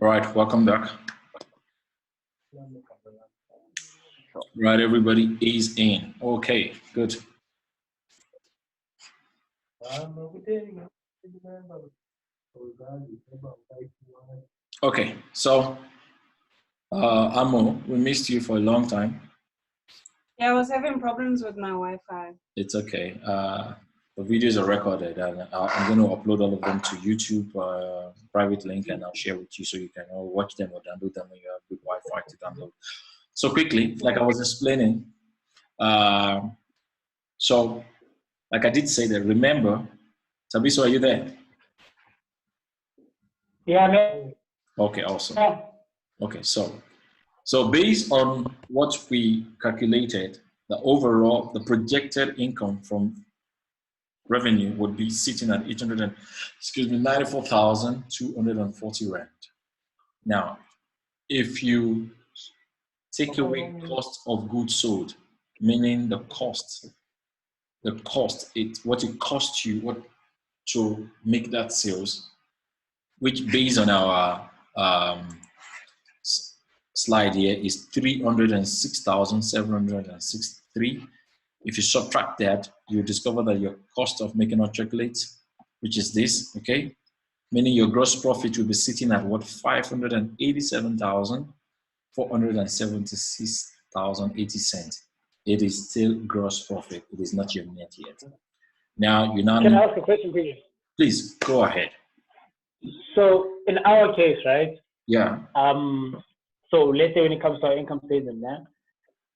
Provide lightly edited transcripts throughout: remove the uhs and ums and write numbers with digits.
All right, welcome back. Right, everybody is in. Okay, good. Okay, so Amo, we missed you for a long time. Yeah, I was having problems with my Wi-Fi. It's okay. The videos are recorded, and I'm going to upload all of them to YouTube, private link, and I'll share with you so you can all watch them or download them when you have good Wi-Fi to download. So quickly, like I was explaining, so like I did say that, remember, Tabiso, are you there? Yeah, man. Okay, awesome. Okay, so based on what we calculated, the projected income from revenue would be sitting at 94,240 rand. Now, if you take away cost of goods sold, meaning what it costs you to make that sales, which based on our slide here is 306,763. If you subtract that, you discover that your cost of making hot chocolate, which is this, okay, meaning your gross profit will be sitting at what, 587,476,80 cents. It is still gross profit. It is not your net yet. Now you now Can I ask a question, please? Please go ahead. So in our case, right? Yeah. So let's say when it comes to our income statement, yeah,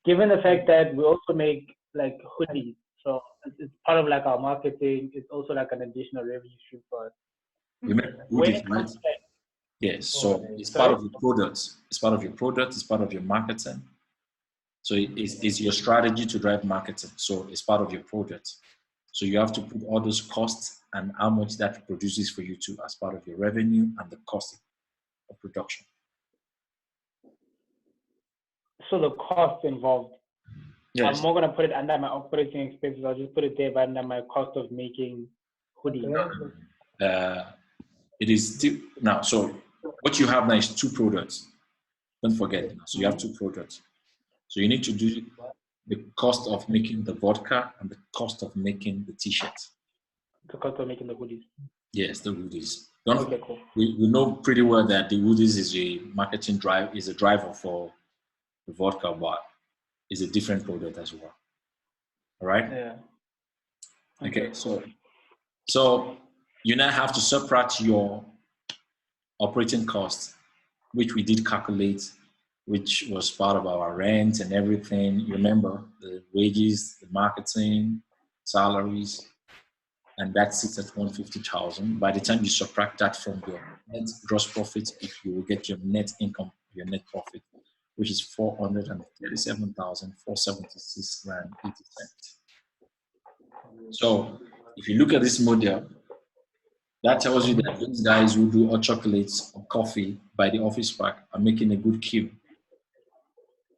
given the fact that we also make like hoodies, so it's part of like our marketing. It's also like an additional revenue stream for us. You make hoodies, right? Yes. So it's part of your products. It's part of your product. It's part of your marketing. So it's your strategy to drive marketing. So it's part of your product. So you have to put all those costs and how much that produces for you too as part of your revenue and the cost of production. So the cost involved. Yes. I'm not gonna put it under my operating expenses. I'll just put it there under my cost of making hoodies. It is still now. So what you have now is two products. Don't forget. So you have two products. So you need to do the cost of making the vodka and the cost of making the t-shirts. The cost of making the hoodies. Yes, the hoodies. Okay, cool. We know pretty well that the hoodies is a marketing drive, is a driver for the vodka, but it's a different product as well. All right? Yeah. Okay, so you now have to subtract your operating costs, which we did calculate, which was part of our rent and everything. You remember the wages, the marketing, salaries, and that sits at 150,000. By the time you subtract that from your net gross profit, you will get your net income, your net profit, which is 437,476 rand 80 cents. So if you look at this model, that tells you that these guys who do hot chocolates or coffee by the office park are making a good queue.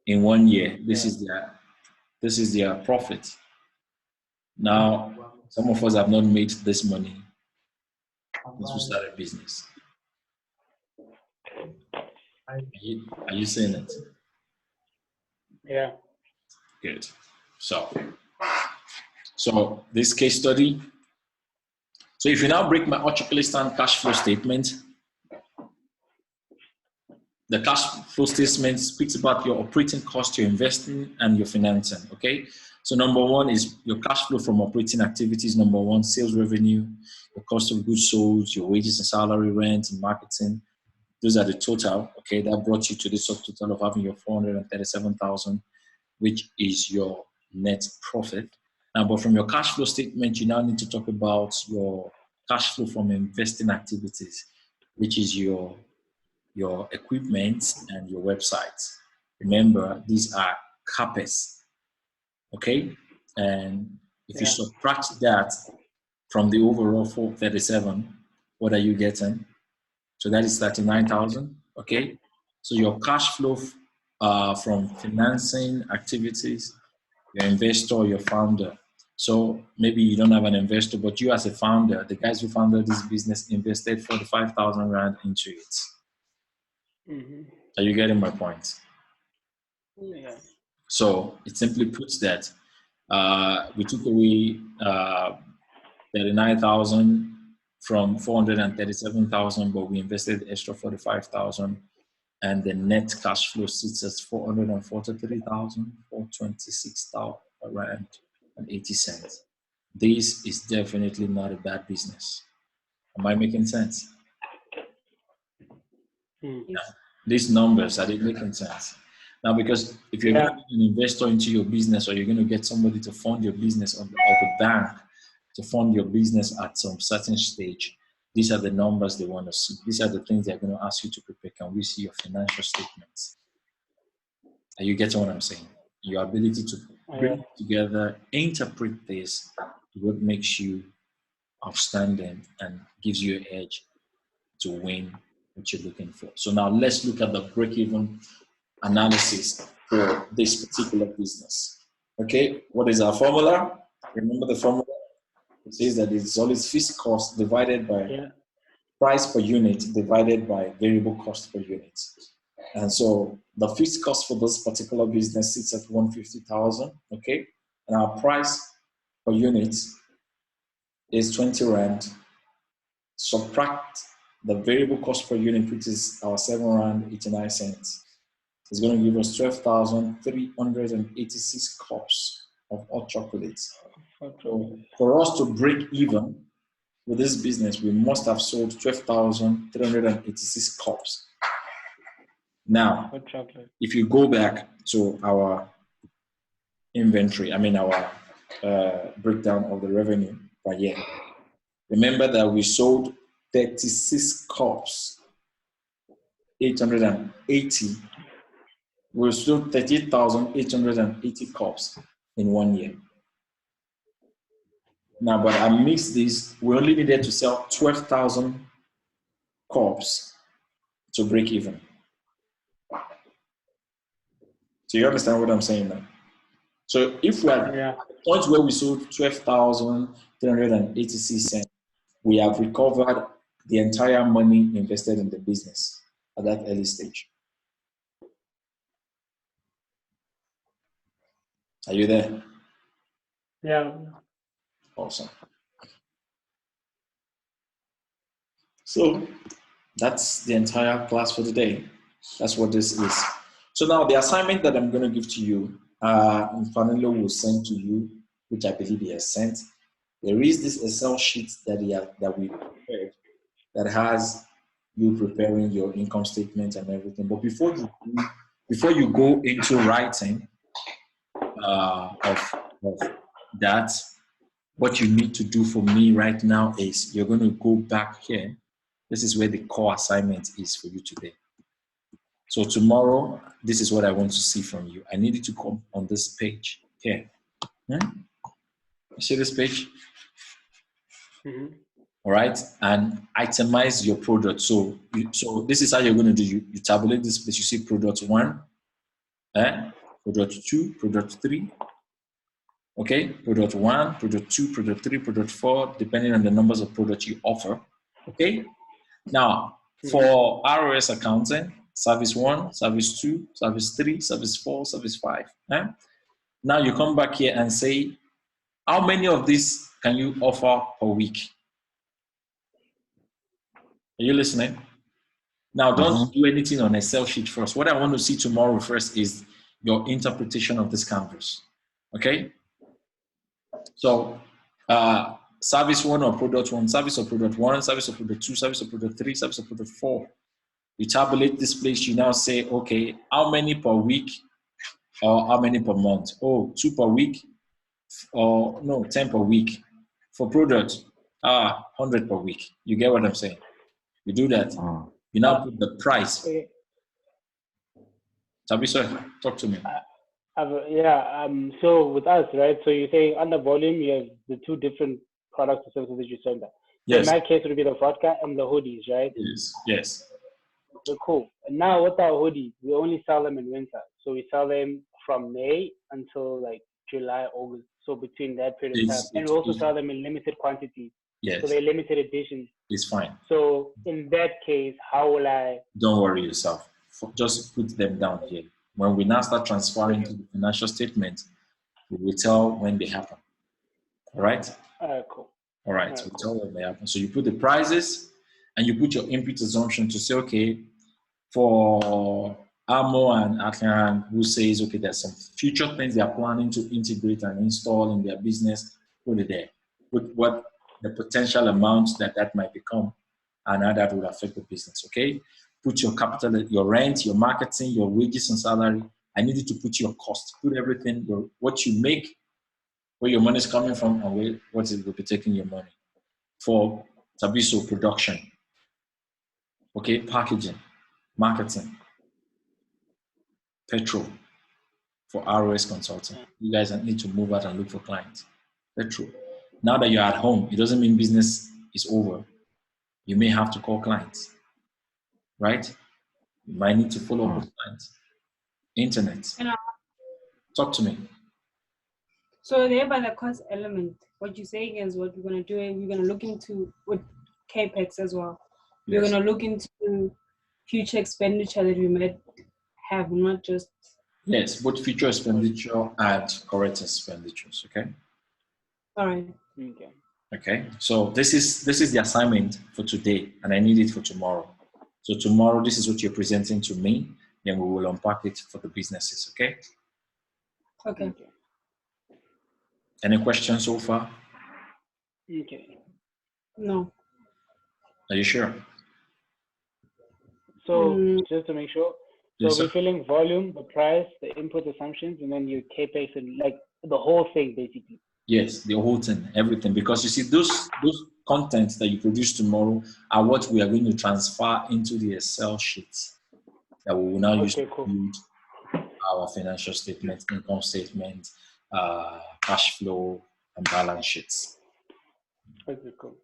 In 1 year, this is their profit. Now, some of us have not made this money since we started business. Are you saying it? Yeah. Good. So this case study. So if you now break my hot chocolate stand cash flow statement, the cash flow statement speaks about your operating cost, your investing, and your financing. Okay. So number one is your cash flow from operating activities. Number one, sales revenue, the cost of goods sold, your wages and salary, rent, and marketing. Those are the total. Okay, that brought you to the subtotal of having your 437,000, which is your net profit. Now, but from your cash flow statement, you now need to talk about your cash flow from investing activities, which is your equipment and your website. Remember, these are CapEx. Okay, and if you subtract that from the overall 437, what are you getting? So that is 39,000. Okay, so your cash flow from financing activities, your investor, your founder. So maybe you don't have an investor, but you as a founder, the guys who founded this business invested 45,000 rand into it. Are you getting my point? Yeah. So it simply puts that we took away 39,000 from 437,000, but we invested extra 45,000, and the net cash flow sits at 443,426 rand and 80 cents. This is definitely not a bad business. Am I making sense? Yeah. These numbers, are they making sense? Now, because if you're going to get an investor into your business, or you're going to get somebody to fund your business, or the bank to fund your business at some certain stage, these are the numbers they want to see. These are the things they're going to ask you to prepare. Can we see your financial statements? Are you getting what I'm saying? Your ability to bring together, interpret this, what makes you outstanding and gives you an edge to win what you're looking for. So now let's look at the break-even analysis for this particular business. Okay, what is our formula? Remember the formula? It says that it's always fixed cost divided by price per unit divided by variable cost per unit. And so the fixed cost for this particular business sits at 150,000, okay? And our price per unit is 20 Rand. Subtract the variable cost per unit, which is our 7 Rand 89 cents. It's going to give us 12,386 cups of hot chocolates. So for us to break even with this business, we must have sold 12,386 cups. Now, if you go back to our inventory, our breakdown of the revenue per year, remember that we sold 36 cups, 880. We sold 38,880 cups in 1 year. Now, but I mixed this. We only needed to sell 12,000 cups to break even. So you understand what I'm saying now? So if we're at the point where we sold 12,386 cents, we have recovered the entire money invested in the business at that early stage. Are you there? Yeah. Awesome. So that's the entire class for today. That's what this is. So now the assignment that I'm going to give to you, Fanilo will send to you, which I believe he has sent. There is this Excel sheet that we prepared that has you preparing your income statement and everything. But before you go into writing of that, what you need to do for me right now is you're going to go back here. This is where the core assignment is for you today. So tomorrow, this is what I want to see from you. I need you to come on this page here. You see this page? All right, and itemize your product. So this is how you're going to do. You tabulate this place. You see product 1, product 2, product 3. Okay, product 1, product 2, product 3, product 4, depending on the numbers of products you offer. Okay, now for ROS accounting, service 1, service 2, service 3, service 4, service 5. Now you come back here and say, how many of these can you offer per week? Are you listening? Now, don't do anything on Excel sheet first. What I want to see tomorrow first is your interpretation of this canvas. Okay? So, service 1 or product 1, service of product 1, service of product 2, service of product 3, service of product 4. You tabulate this place. You now say, okay, how many per week or how many per month? Oh, 2 per week or no, 10 per week. For product, 100 per week. You get what I'm saying? You do that. You now put the price. Tabisa, talk to me. So with us, right? So you say under volume, you have the 2 different products or services that you sell that. Yes. In my case, it would be the vodka and the hoodies, right? Yes. Okay, cool. And now with our hoodies, we only sell them in winter. So we sell them from May until like July, August. So between that period of time. And we also sell them in limited quantities. Yes. So they're limited editions. It's fine. So in that case, how will I? Don't worry yourself. just put them down here. When we now start transferring to the financial statement, we will tell when they happen. All right? All right, cool. All right, so we tell when they happen. So you put the prices and you put your input assumption to say, okay, for Amo and Akran, who says, okay, there's some future things they are planning to integrate and install in their business, put it there. Put what the potential amounts that might become and how that will affect the business, okay? Put your capital, your rent, your marketing, your wages and salary. I need you to put your cost, put everything, what you make, where your money is coming from, and where, what it will be taking your money. For Tabiso production, okay, packaging, marketing, petrol for ROS consulting. You guys need to move out and look for clients. Petrol. Now that you're at home, it doesn't mean business is over. You may have to call clients, right? You might need to follow up with clients. Internet. Talk to me. So there by the cost element, what you're saying is what we're going to do, we're going to look into with CAPEX as well. We're Yes. going to look into future expenditure that we might have, not just... Yes, both future expenditure and current expenditures, okay? All right. Okay. Okay, so this is the assignment for today, and I need it for tomorrow. So tomorrow, this is what you're presenting to me, then we will unpack it for the businesses, okay? Okay. Any questions so far? Okay. No. Are you sure? So just to make sure, so Yes, we're sir. filling volume, the price, the input assumptions, and then your CAPEX and like the whole thing basically. Yes, the whole thing, everything. Because you see, those contents that you produce tomorrow are what we are going to transfer into the Excel sheets that we will now use to Cool. build our financial statement, income statement, cash flow, and balance sheets. Okay, cool.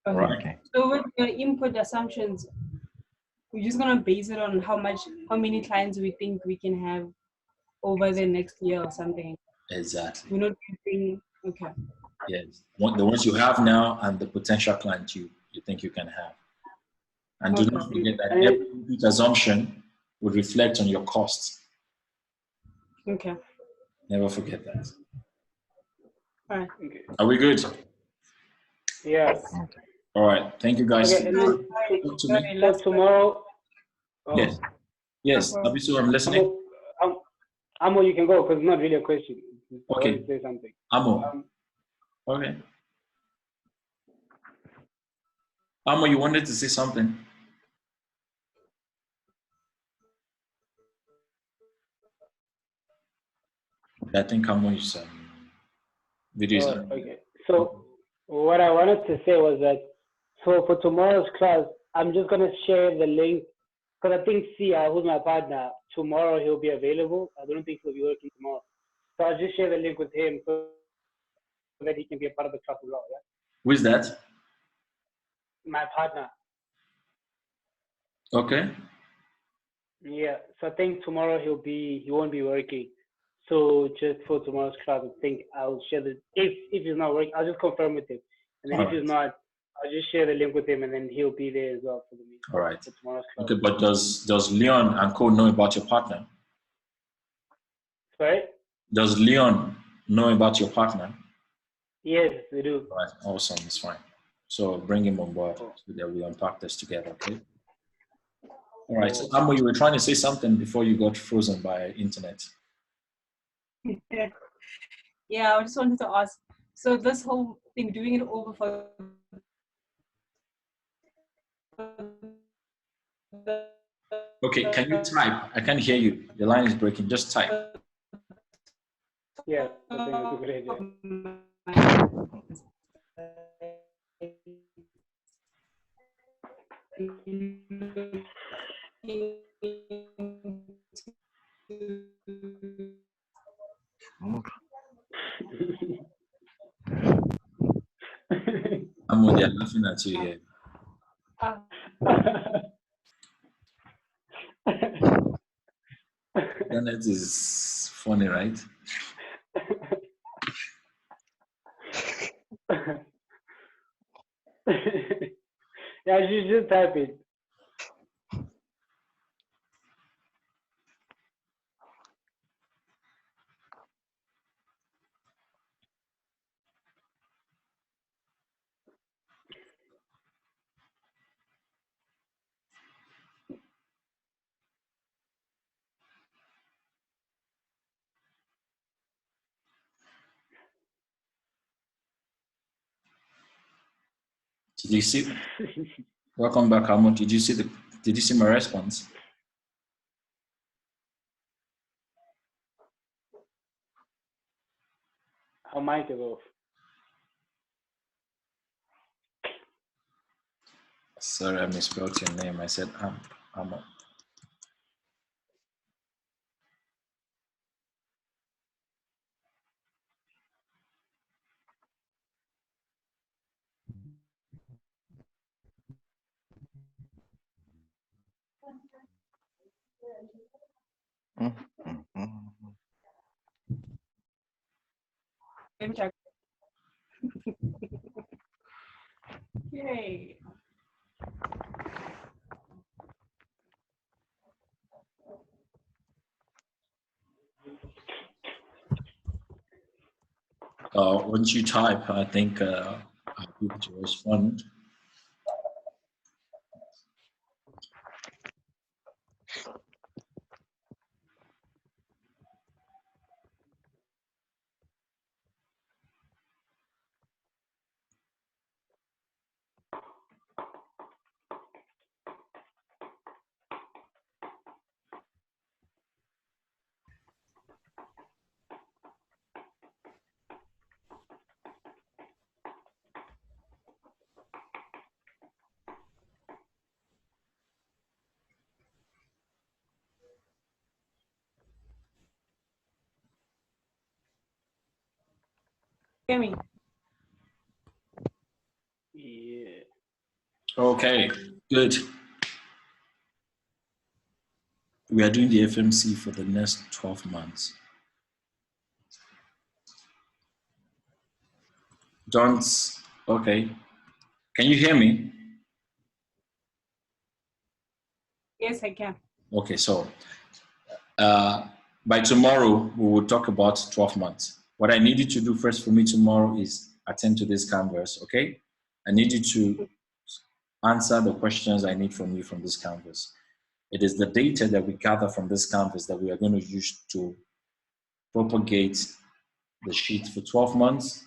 All right. So with your input assumptions, we're just gonna base it on how many clients we think we can have over the next year or something. Exactly. We're not using, okay. Yes. The ones you have now and the potential client you think you can have. And do not forget that every input assumption will reflect on your costs. Okay. Never forget that. All right. Okay. Are we good? Yeah. All right. Thank you guys. Okay, and then Talk to me. so tomorrow. Yes. Yes. Abisu, I'm listening. Amo, you can go because it's not really a question. I Okay. want to say something. Amo. Okay. Amo, you wanted to say something? I think Amo is videos. Okay. So what I wanted to say was that so for tomorrow's class, I'm just gonna share the link because I think Sia, who's my partner, tomorrow he'll be available. I don't think he'll be working tomorrow, so I'll just share the link with him so that he can be a part of the class as well. Yeah. Who is that? My partner. Okay. Yeah. So I think tomorrow he won't be working. So just for tomorrow's class, I think I'll share the if he's not working, I'll just confirm with him, and then if he's not, I'll just share the link with him, and then he'll be there as well for the meeting. All right. For tomorrow's class. Okay, but does Leon and Co know about your partner? Sorry? Does Leon know about your partner? Yes, they do. All right, awesome, it's fine. So bring him on board so that we unpack this together, okay? All right, so Amo, you were trying to say something before you got frozen by internet. Yeah, I just wanted to ask. So this whole thing, doing it over for Okay, can you type? I can't hear you. The line is breaking. Just type. Yeah, I think that's a good idea. Amo, they're laughing at you here. Internet is funny, right? Yeah, you just type it. Did you see? Welcome back, Hamon. Did you see my response? How might it go? Sorry, I misspelled your name. I said Hamon. Let me check. Yay. Once you type, I think I'll be able to respond. Hear me? Yeah. Okay, good. We are doing the FMC for the next 12 months. Okay. Can you hear me? Yes, I can. Okay, so by tomorrow, we will talk about 12 months. What I need you to do first for me tomorrow is attend to this canvas, okay? I need you to answer the questions I need from you from this canvas. It is the data that we gather from this canvas that we are going to use to propagate the sheet for 12 months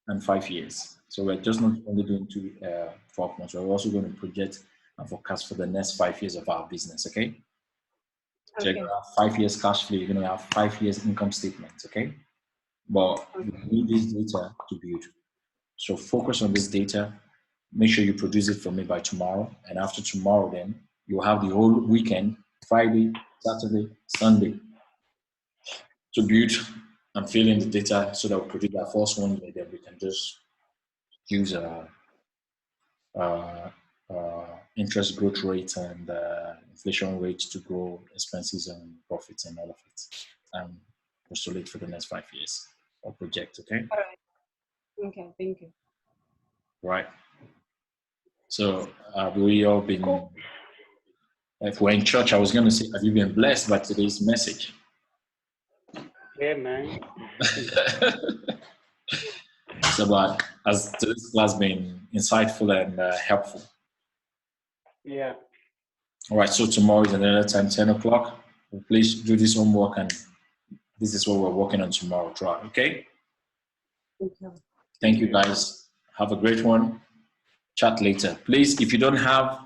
and 5 years. So we're just not only doing 12 months, we're also going to project and forecast for the next 5 years of our business, okay? So you're going to have 5 years cash flow, you're going to have 5 years income statement, okay? But we need this data to build. So focus on this data, make sure you produce it for me by tomorrow. And after tomorrow, then you'll have the whole weekend, Friday, Saturday, Sunday, to build and fill in the data so that we produce that first one, and then we can just use interest growth rate and inflation rate to grow expenses and profits and all of it, and postulate for the next 5 years or project. Okay. All right. Okay. Thank you. Right. So we all been. Cool. If we're in church, I was going to say, have you been blessed by today's message? Yeah, man. So, but has today's class been insightful and helpful? Yeah. All right. So tomorrow is another time, 10 o'clock. Please do this homework, and this is what we're working on tomorrow. Try. Okay. Thank you. Thank you, guys. Have a great one. Chat later. Please, if you don't have,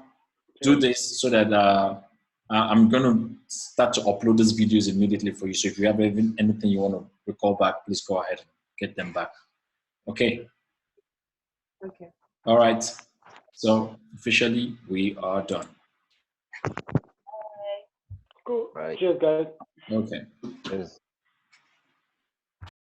do this so that I'm going to start to upload these videos immediately for you. So if you have anything you want to recall back, please go ahead and get them back. Okay. Okay. All right. So officially, we are done. Cool. Right. Cheers, guys. Okay. Yes.